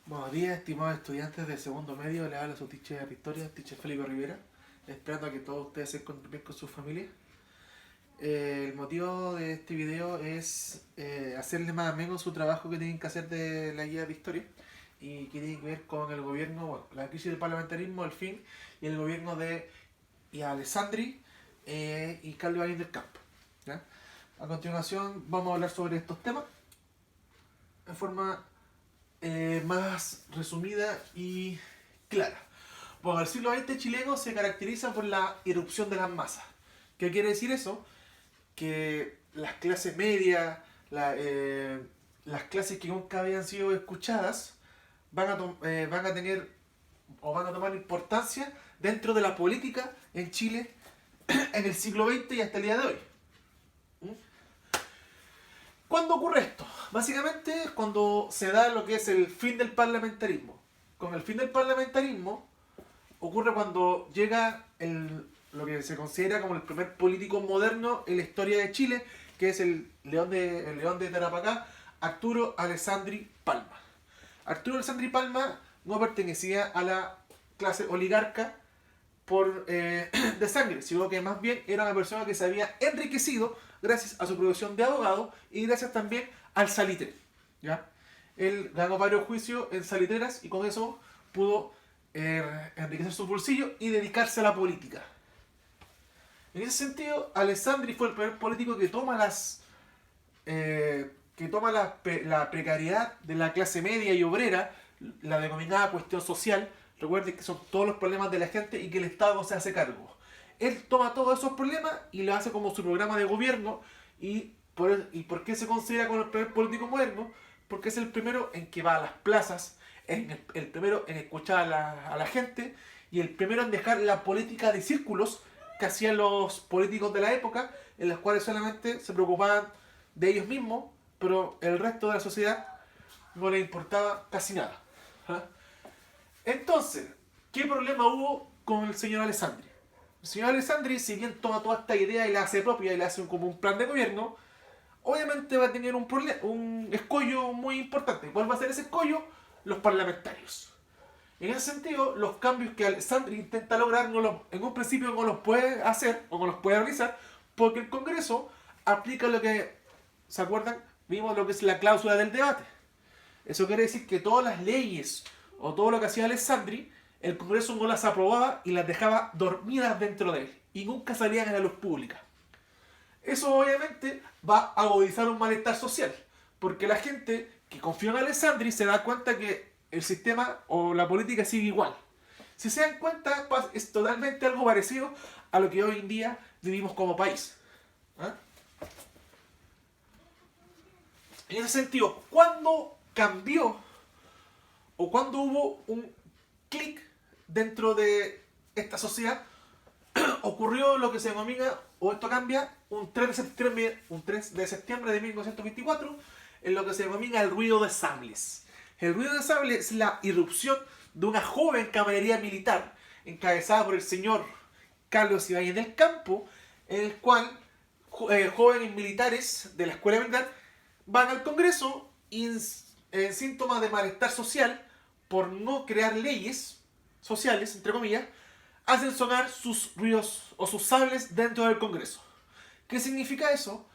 Buenos días, estimados estudiantes de segundo medio. Le habla su teacher de historia, teacher Felipe Rivera. Esperando a que todos ustedes se encuentren bien con sus familias. El motivo de este video es hacerle más ameno su trabajo que tienen que hacer de la guía de historia y que tiene que ver con el gobierno, bueno, la crisis del parlamentarismo, el fin, y el gobierno de Alessandri y Carlos Ibáñez del Campo. ¿Ya? A continuación vamos a hablar sobre estos temas en forma más resumida y clara. Bueno, el siglo XX chileno se caracteriza por la irrupción de las masas. ¿Qué quiere decir eso? Que las clases medias, las clases que nunca habían sido escuchadas, van a tener o van a tomar importancia dentro de la política en Chile en el siglo XX y hasta el día de hoy. ¿Cuándo ocurre esto? Básicamente cuando se da lo que es el fin del parlamentarismo. Con el fin del parlamentarismo ocurre cuando llega lo que se considera como el primer político moderno en la historia de Chile, que es el León de Tarapacá, Arturo Alessandri Palma. Arturo Alessandri Palma no pertenecía a la clase oligarca de sangre, sino que más bien era una persona que se había enriquecido gracias a su profesión de abogado y gracias también al salitre. ¿Ya? Él ganó varios juicios en salitreras y con eso pudo enriquecer su bolsillo y dedicarse a la política. En ese sentido, Alessandri fue el primer político que toma la precariedad de la clase media y obrera, la denominada cuestión social. Recuerden que son todos los problemas de la gente y que el Estado se hace cargo. Él toma todos esos problemas y lo hace como su programa de gobierno. ¿Y por qué se considera como el primer político moderno? Porque es el primero en que va a las plazas, el primero en escuchar a la gente y el primero en dejar la política de círculos que hacían los políticos de la época, en las cuales solamente se preocupaban de ellos mismos, pero el resto de la sociedad no les importaba casi nada. ¿Ah? Entonces, ¿qué problema hubo con el señor Alessandri? El señor Alessandri, si bien toma toda esta idea y la hace propia y la hace como un plan de gobierno, obviamente va a tener un escollo muy importante. ¿Cuál va a ser ese escollo? Los parlamentarios. En ese sentido, los cambios que Alessandri intenta lograr en un principio no los puede hacer o no los puede realizar porque el Congreso aplica lo que, ¿se acuerdan? Vimos lo que es la cláusula del debate. Eso quiere decir que todas las leyes o todo lo que hacía Alessandri, el Congreso no las aprobaba y las dejaba dormidas dentro de él y nunca salían a la luz pública. Eso obviamente va a agudizar un malestar social, porque la gente que confía en Alessandri se da cuenta que el sistema o la política sigue igual. Si se dan cuenta, es totalmente algo parecido a lo que hoy en día vivimos como país. ¿Ah? En ese sentido, ¿cuándo cambió o cuándo hubo un clic dentro de esta sociedad? Ocurrió lo que se denomina, o esto cambia, un 3 de septiembre de 1924, en lo que se denomina el ruido de sables. El ruido de sables es la irrupción de una joven caballería militar encabezada por el señor Carlos Ibáñez del Campo, en el cual jóvenes militares de la escuela militar van al Congreso en síntomas de malestar social por no crear leyes sociales, entre comillas, hacen sonar sus ruidos o sus sables dentro del Congreso. ¿Qué significa eso?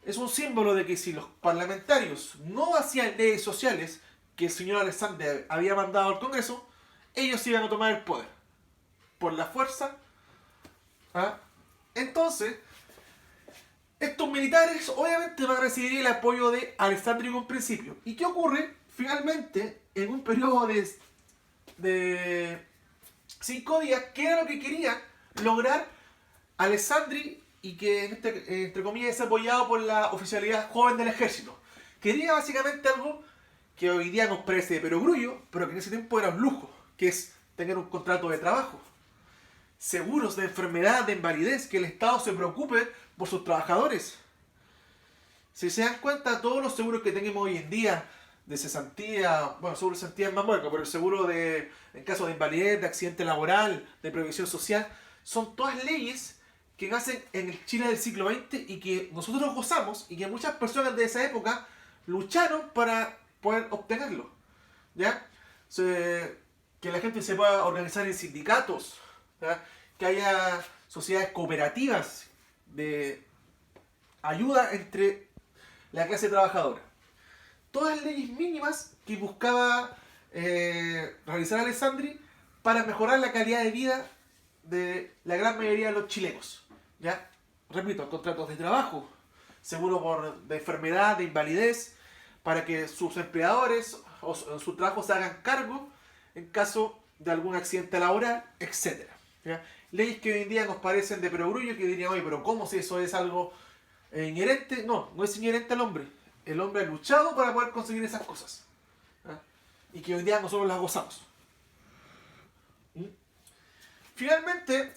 Es un símbolo de que si los parlamentarios no hacían leyes sociales que el señor Alessandri había mandado al Congreso, ellos iban a tomar el poder. Por la fuerza. ¿Ah? Entonces, estos militares obviamente van a recibir el apoyo de Alessandri en un principio. ¿Y qué ocurre? Finalmente, en un periodo de 5 días, ¿qué era lo que quería lograr Alessandri y que, entre comillas, es apoyado por la oficialidad joven del ejército? Quería básicamente algo que hoy día nos parece de perogrullo, pero que en ese tiempo era un lujo, que es tener un contrato de trabajo, seguros de enfermedad, de invalidez, que el Estado se preocupe por sus trabajadores. Si se dan cuenta, todos los seguros que tenemos hoy en día, de cesantía, bueno, seguro de cesantía es más muerto, pero el seguro en caso de invalidez, de accidente laboral, de previsión social, son todas leyes que nacen en el Chile del siglo XX y que nosotros gozamos y que muchas personas de esa época lucharon para poder obtenerlo. ¿Ya? que la gente se pueda organizar en sindicatos, ¿ya? Que haya sociedades cooperativas de ayuda entre la clase trabajadora. Todas leyes mínimas que buscaba realizar Alessandri para mejorar la calidad de vida de la gran mayoría de los chilenos. ¿Ya? Repito, contratos de trabajo, seguro de enfermedad, de invalidez, para que sus empleadores o su trabajo se hagan cargo en caso de algún accidente laboral, etc. ¿Ya? Leyes que hoy en día nos parecen de perogrullo, que dirían, oye, pero ¿cómo si eso es algo inherente? No, no es inherente al hombre. El hombre ha luchado para poder conseguir esas cosas. ¿Ya? Y que hoy día nosotros las gozamos. ¿Mm? Finalmente,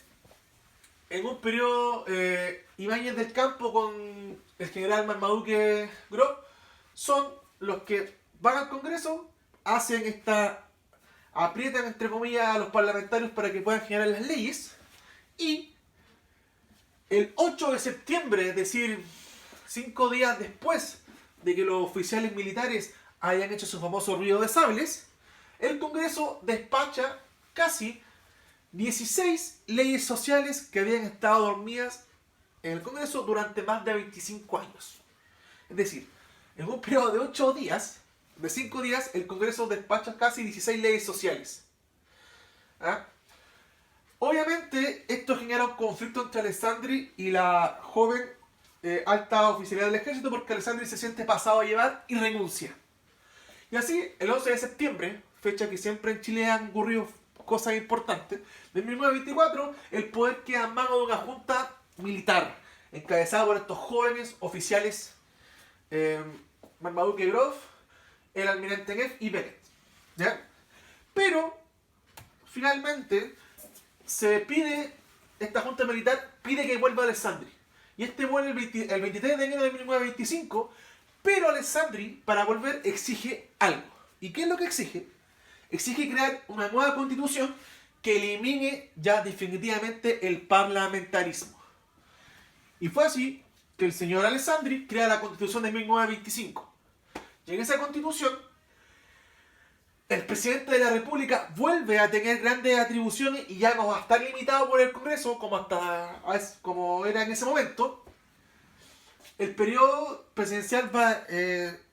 en un periodo, Ibáñez del Campo con el general Marmaduke Grof son los que van al Congreso, hacen aprietan entre comillas a los parlamentarios para que puedan generar las leyes, y el 8 de septiembre, es decir, 5 días después de que los oficiales militares hayan hecho su famoso ruido de sables, el Congreso despacha casi 16 leyes sociales que habían estado dormidas en el Congreso durante más de 25 años. Es decir, en un periodo de 8 días, de 5 días, el Congreso despacha casi 16 leyes sociales. ¿Ah? Obviamente, esto genera un conflicto entre Alessandri y la joven alta oficialidad del ejército, porque Alessandri se siente pasado a llevar y renuncia. Y así, el 11 de septiembre, fecha que siempre en Chile han ocurrido cosas importantes, de 1924, el poder queda en manos de una junta militar, encabezada por estos jóvenes oficiales Marmaduke Grof, el almirante Neff y Beckett. ¿Ya? Pero, finalmente, esta junta militar pide que vuelva Alessandri. Y este vuelve el 23 de enero de 1925, pero Alessandri, para volver, exige algo. ¿Y qué es lo que exige? Exige crear una nueva constitución que elimine ya definitivamente el parlamentarismo. Y fue así que el señor Alessandri crea la constitución de 1925. Y en esa constitución, el presidente de la República vuelve a tener grandes atribuciones y ya no va a estar limitado por el Congreso como era en ese momento. El periodo presidencial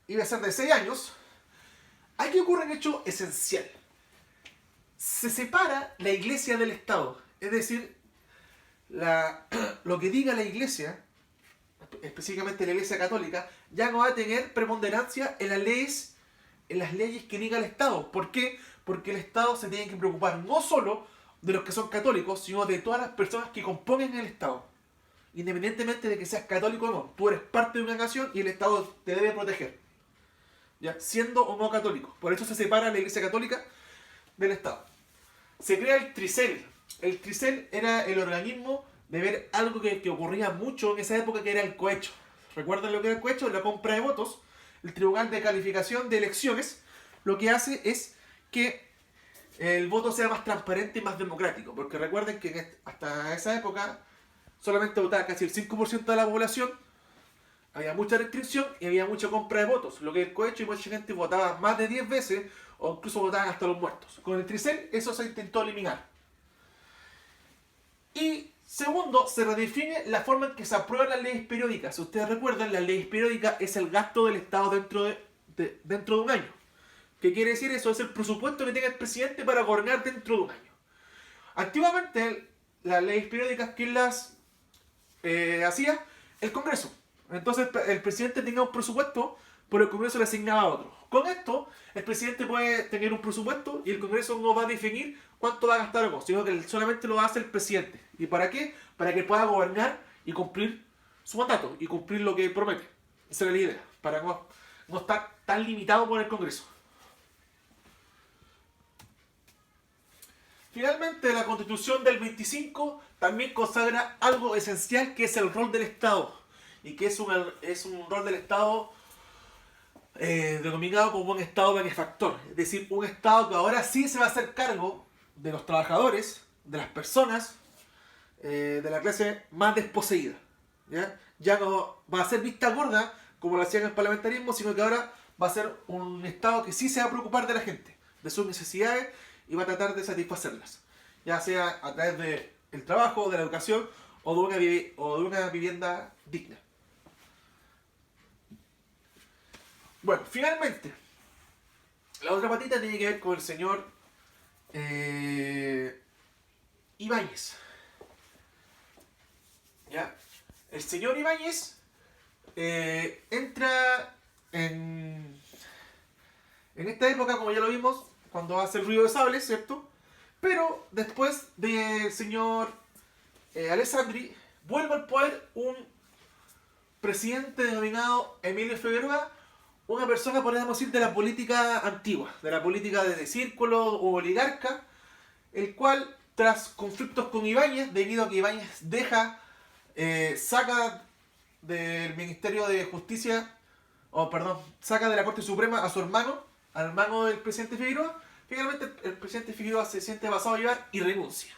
iba a ser de 6 años. Aquí ocurre un hecho esencial. Se separa la iglesia del Estado. Es decir, lo que diga la iglesia, específicamente la iglesia católica, ya no va a tener preponderancia en las leyes que diga el Estado. ¿Por qué? Porque el Estado se tiene que preocupar no solo de los que son católicos, sino de todas las personas que componen el Estado. Independientemente de que seas católico o no, tú eres parte de una nación y el Estado te debe proteger, ¿ya? Siendo o no católico. Por eso se separa la Iglesia Católica del Estado. Se crea el Tricel. El Tricel era el organismo de ver algo que ocurría mucho en esa época, que era el cohecho. ¿Recuerdan lo que era el cohecho? La compra de votos. El Tribunal de Calificación de Elecciones lo que hace es que el voto sea más transparente y más democrático. Porque recuerden que hasta esa época solamente votaba casi el 5% de la población, había mucha restricción y había mucha compra de votos. Lo que el cohecho, y mucha gente votaba más de 10 veces o incluso votaban hasta los muertos. Con el Tricel eso se intentó eliminar. Y segundo, se redefine la forma en que se aprueban las leyes periódicas. Si ustedes recuerdan, las leyes periódicas es el gasto del Estado dentro de un año. ¿Qué quiere decir eso? Es el presupuesto que tenga el presidente para gobernar dentro de un año. Antiguamente, las leyes periódicas, ¿quién las hacía? El Congreso. Entonces el presidente tenía un presupuesto, pero el Congreso le asignaba otro. Con esto, el presidente puede tener un presupuesto y el Congreso no va a definir cuánto va a gastar o no, sino que solamente lo hace el presidente. ¿Y para qué? Para que pueda gobernar y cumplir su mandato y cumplir lo que promete. Esa era la idea, para no estar tan limitado por el Congreso. Finalmente, la Constitución del 25 también consagra algo esencial, que es el rol del Estado. Y que es un rol del Estado denominado como un Estado benefactor. Es decir, un Estado que ahora sí se va a hacer cargo de los trabajadores, de las personas, de la clase más desposeída. Ya no va a ser vista gorda como lo hacía en el parlamentarismo, sino que ahora va a ser un Estado que sí se va a preocupar de la gente. de sus necesidades y va a tratar de satisfacerlas, ya sea a través del trabajo, de la educación o de una vivienda digna. Bueno, finalmente, la otra patita tiene que ver con el señor Ibáñez. ¿Ya? El señor Ibáñez entra en esta época, como ya lo vimos, cuando hace el ruido de sables, ¿cierto? Pero después del señor Alessandri, vuelve al poder un presidente denominado Emilio Figueroa, una persona, podríamos decir, de la política antigua, de la política de círculo o oligarca, el cual, tras conflictos con Ibáñez, debido a que Ibáñez saca del Ministerio de Justicia, saca de la Corte Suprema a su hermano, al hermano del presidente Figueroa, finalmente el presidente Figueroa se siente pasado a llevar y renuncia.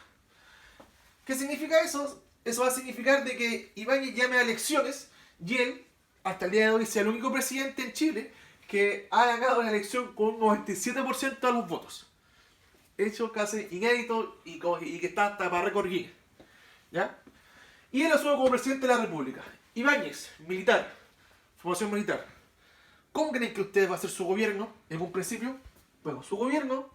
¿Qué significa eso? Eso va a significar de que Ibáñez llame a elecciones y él, hasta el día de hoy, sea el único presidente en Chile que ha ganado la elección con un 97% de los votos. Hecho casi inédito y que está hasta para récord Guinness. ¿Ya? Y él asume como presidente de la República. Ibáñez, militar, formación militar. ¿Cómo creen que ustedes va a ser su gobierno en un principio? Bueno, su gobierno,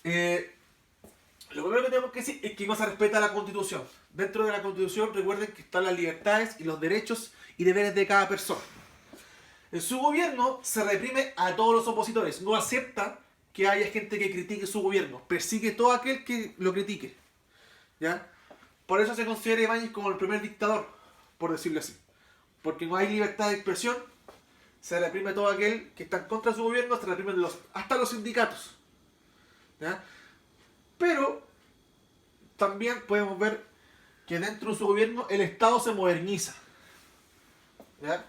lo primero que tenemos que decir es que no se respeta la Constitución. Dentro de la Constitución, recuerden que están las libertades y los derechos y deberes de cada persona. En su gobierno se reprime a todos los opositores. No acepta que haya gente que critique su gobierno. Persigue todo aquel que lo critique. ¿Ya? Por eso se considera Ibáñez como el primer dictador, por decirlo así. Porque no hay libertad de expresión, se reprime a todo aquel que está en contra de su gobierno, se reprimen hasta los sindicatos. ¿Ya? Pero también podemos ver que dentro de su gobierno el Estado se moderniza. ¿Ya?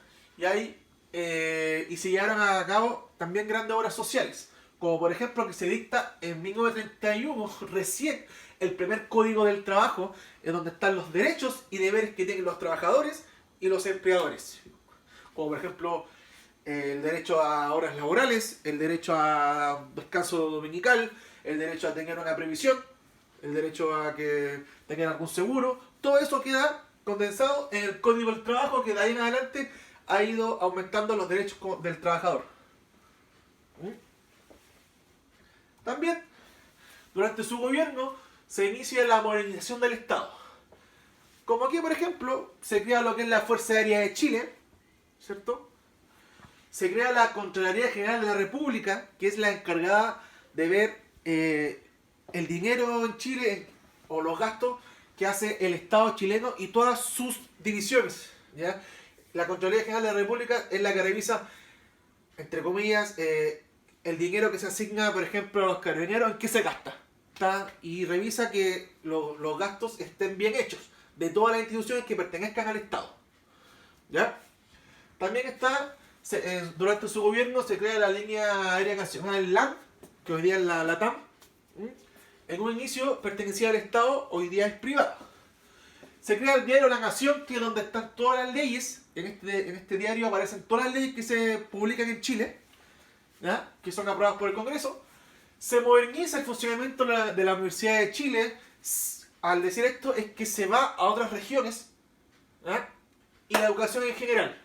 Y se llevaron a cabo también grandes obras sociales, como por ejemplo que se dicta en 1931 recién el primer Código del Trabajo, en donde están los derechos y deberes que tienen los trabajadores y los empleadores, como por ejemplo el derecho a horas laborales, el derecho a descanso dominical, el derecho a tener una previsión, el derecho a que tengan algún seguro. Todo eso queda condensado en el Código del Trabajo, que de ahí en adelante ha ido aumentando los derechos del trabajador. También, durante su gobierno, se inicia la modernización del Estado. Como aquí, por ejemplo, se crea lo que es la Fuerza Aérea de Chile, ¿cierto? Se crea la Contraloría General de la República, que es la encargada de ver el dinero en Chile o los gastos que hace el Estado chileno y todas sus divisiones, ¿ya? La Contraloría General de la República es la que revisa, entre comillas, el dinero que se asigna, por ejemplo, a los carabineros, en qué se gasta. ¿Está? Y revisa que los gastos estén bien hechos de todas las instituciones que pertenezcan al Estado. ¿Ya? También durante su gobierno se crea la línea aérea nacional LAN, que hoy día es la LATAM. En un inicio pertenecía al Estado, hoy día es privada. Se crea el diario La Nación, que es donde están todas las leyes. En este diario aparecen todas las leyes que se publican en Chile, ¿ya? Que son aprobadas por el Congreso. Se moderniza el funcionamiento de la Universidad de Chile. Al decir esto es que se va a otras regiones, ¿ya? Y la educación en general.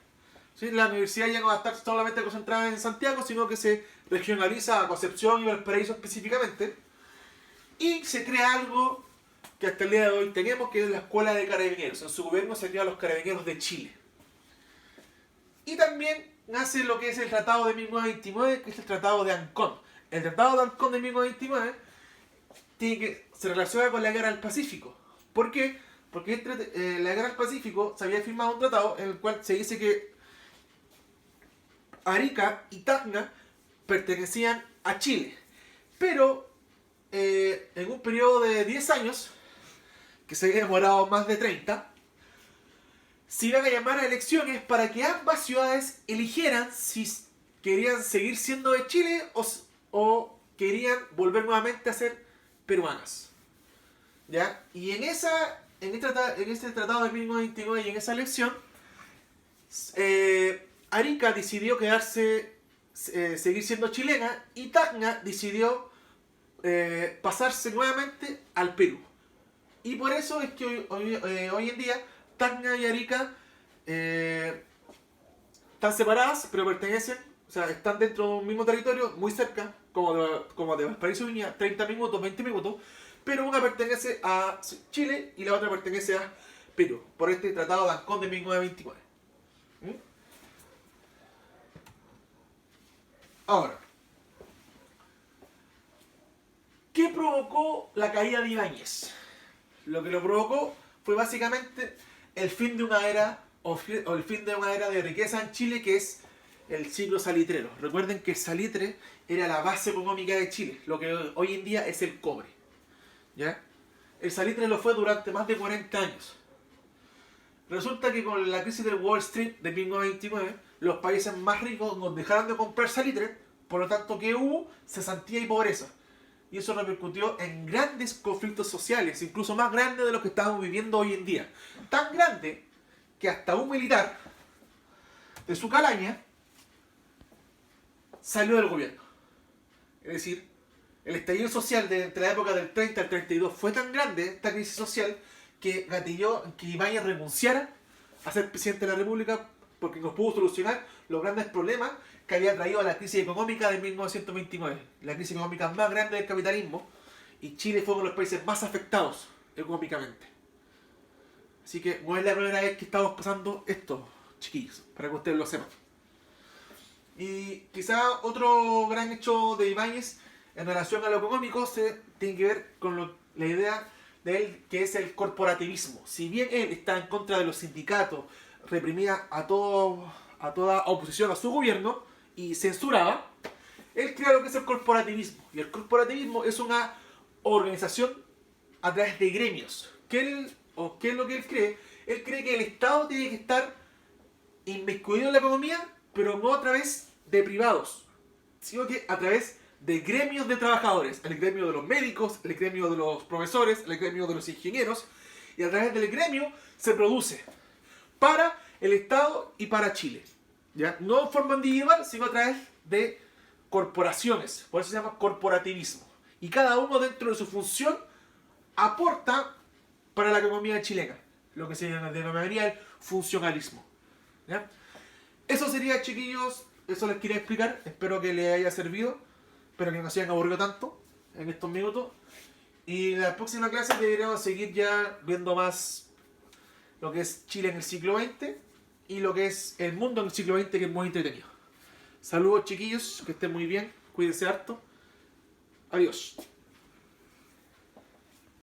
¿Sí? La universidad ya no va a estar solamente concentrada en Santiago, sino que se regionaliza a Concepción y Valparaíso específicamente. Y se crea algo que hasta el día de hoy tenemos, que es la Escuela de Carabineros. En su gobierno se crean los Carabineros de Chile. Y también nace lo que es el Tratado de 1929, que es el Tratado de Ancón. El Tratado de Ancón de 1929 se relaciona con la Guerra del Pacífico. ¿Por qué? Porque la Guerra del Pacífico se había firmado un tratado en el cual se dice que Arica y Tacna pertenecían a Chile. Pero en un periodo de 10 años, que se había demorado más de 30, se iban a llamar a elecciones para que ambas ciudades eligieran si querían seguir siendo de Chile o querían volver nuevamente a ser peruanas. ¿Ya? Y en este tratado de 1929 y en esa elección, Arica decidió quedarse seguir siendo chilena y Tacna decidió pasarse nuevamente al Perú. Y por eso es que hoy en día Tacna y Arica están separadas, pero pertenecen, o sea, están dentro de un mismo territorio, muy cerca, como de Valparaíso y Viña, 30 minutos, 20 minutos, pero una pertenece a Chile y la otra pertenece a Perú, por este Tratado de Ancón de 1929. ¿Mm? Ahora, ¿qué provocó la caída de Ibáñez? Lo que lo provocó fue básicamente el fin de una era o el fin de una era de riqueza en Chile, que es el ciclo salitrero. Recuerden que el salitre era la base económica de Chile, lo que hoy en día es el cobre. ¿Ya? El salitre lo fue durante más de 40 años. Resulta que con la crisis del Wall Street de 1929, los países más ricos nos dejaron de comprar salitre, por lo tanto, ¿qué hubo? Cesantía y pobreza. Y eso repercutió en grandes conflictos sociales, incluso más grandes de los que estamos viviendo hoy en día. Tan grande que hasta un militar de su calaña salió del gobierno. Es decir, el estallido social de entre la época del 30 al 32 fue tan grande, esta crisis social, que gatilló que Ibáñez renunciara a ser presidente de la República porque no pudo solucionar los grandes problemas que había traído la crisis económica de 1929, la crisis económica más grande del capitalismo, y Chile fue uno de los países más afectados económicamente. Así que no es la primera vez que estamos pasando esto, chiquillos, para que ustedes lo sepan. Y quizá otro gran hecho de Ibáñez en relación a lo económico tiene que ver con la idea de él, que es el corporativismo. Si bien él está en contra de los sindicatos, reprimía a toda oposición a su gobierno y censuraba, él crea lo que es el corporativismo. Y el corporativismo es una organización a través de gremios. ¿Qué es lo que él cree? Él cree que el Estado tiene que estar inmiscuido en la economía, pero no a través de privados, sino que a través de gremios de trabajadores, el gremio de los médicos, el gremio de los profesores, el gremio de los ingenieros, y a través del gremio se produce para el Estado y para Chile. ¿Ya? No en forma individual, sino a través de corporaciones, por eso se llama corporativismo. Y cada uno dentro de su función aporta para la economía chilena, lo que se denominaría el funcionalismo. ¿Ya? Eso sería, chiquillos, eso les quería explicar, espero que les haya servido. Espero que no se hayan aburrido tanto en estos minutos. Y en la próxima clase deberíamos seguir ya viendo más lo que es Chile en el siglo XX y lo que es el mundo en el siglo XX, que es muy entretenido. Saludos, chiquillos, que estén muy bien, cuídense harto. Adiós.